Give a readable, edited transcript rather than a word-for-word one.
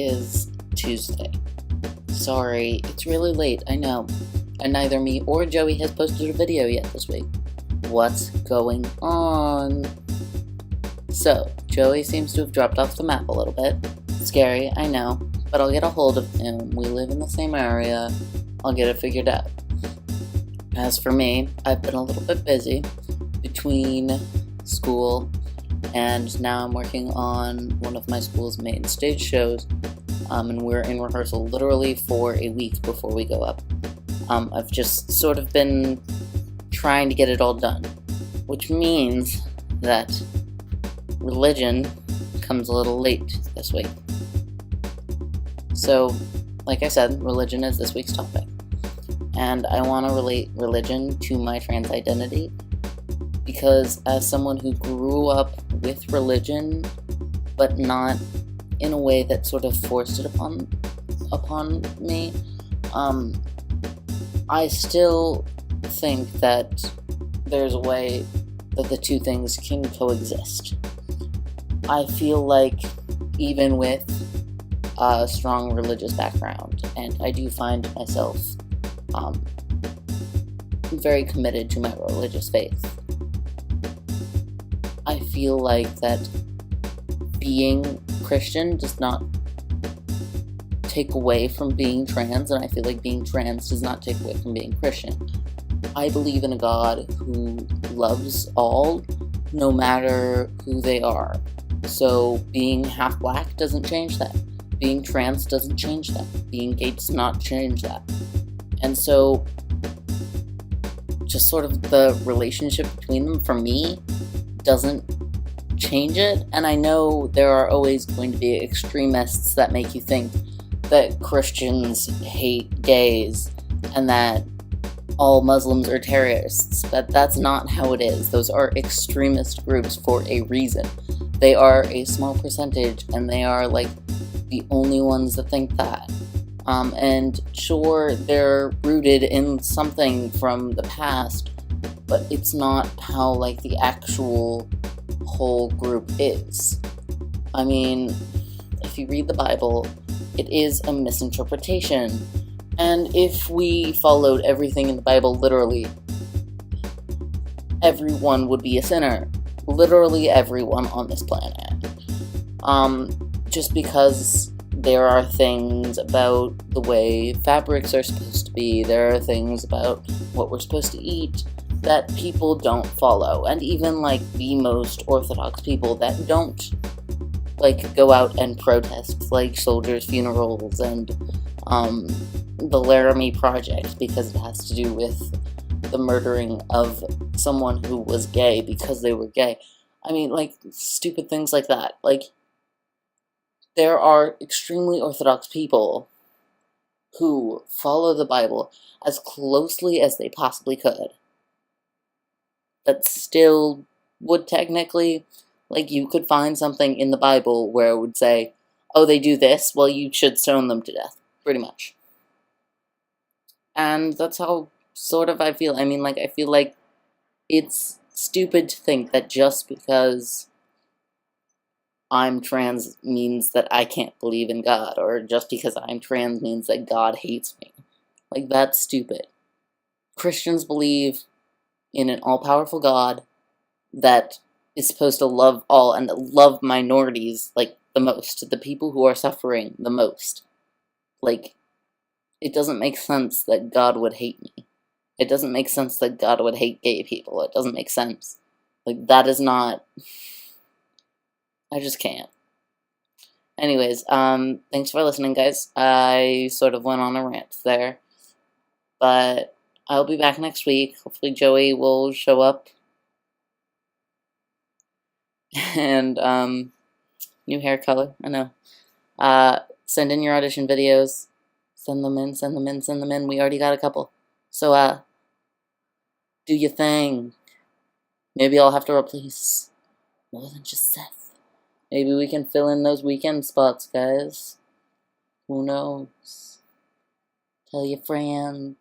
is Tuesday. Sorry, it's really late, I know. And neither me or Joey has posted a video yet this week. What's going on? So, Joey seems to have dropped off the map a little bit. Scary, I know, but I'll get a hold of him. We live in the same area. I'll get it figured out. As for me, I've been a little bit busy between school and now I'm working on one of my school's main stage shows, and we're in rehearsal literally for a week before we go up. I've just sort of been trying to get it all done, which means that religion comes a little late this week. So, like I said, religion is this week's topic, and I want to relate religion to my trans identity, because as someone who grew up with religion, but not in a way that sort of forced it upon me, I still think that there's a way that the two things can coexist. I feel like even with a strong religious background, and I do find myself very committed to my religious faith, I feel like that being Christian does not take away from being trans, and I feel like being trans does not take away from being Christian. I believe in a God who loves all, no matter who they are. So being half black doesn't change that. Being trans doesn't change that. Being gay does not change that. And so just sort of the relationship between them, for me, doesn't change it. And I know there are always going to be extremists that make you think that Christians hate gays and that all Muslims are terrorists, but that's not how it is. Those are extremist groups for a reason. They are a small percentage, and they are like the only ones that think that. And sure, they're rooted in something from the past, but it's not how like the actual whole group is. I mean, if you read the Bible, it is a misinterpretation. And if we followed everything in the Bible literally, everyone would be a sinner. Literally everyone on this planet. Just because there are things about the way fabrics are supposed to be, there are things about what we're supposed to eat that people don't follow. And even like the most orthodox people that don't like go out and protest, like soldiers' funerals and the Laramie Project, because it has to do with the murdering of someone who was gay because they were gay. I mean, like, stupid things like that. Like, there are extremely orthodox people who follow the Bible as closely as they possibly could, but still would technically, like, you could find something in the Bible where it would say, oh, they do this, well, you should stone them to death, pretty much. And that's how sort of I feel. I mean, like, I feel like it's stupid to think that just because I'm trans means that I can't believe in God, or just because I'm trans means that God hates me. Like, that's stupid. Christians believe in an all-powerful God that is supposed to love all and love minorities, like, the most. The people who are suffering the most. Like, it doesn't make sense that God would hate me. It doesn't make sense that God would hate gay people. It doesn't make sense. Like, that is not... I just can't. Anyways, thanks for listening, guys. I sort of went on a rant there. But I'll be back next week. Hopefully Joey will show up. And, new hair color, I know. Send in your audition videos. Send them in, send them in, send them in. We already got a couple. So, do your thing. Maybe I'll have to replace more than just Seth. Maybe we can fill in those weekend spots, guys. Who knows? Tell your friends.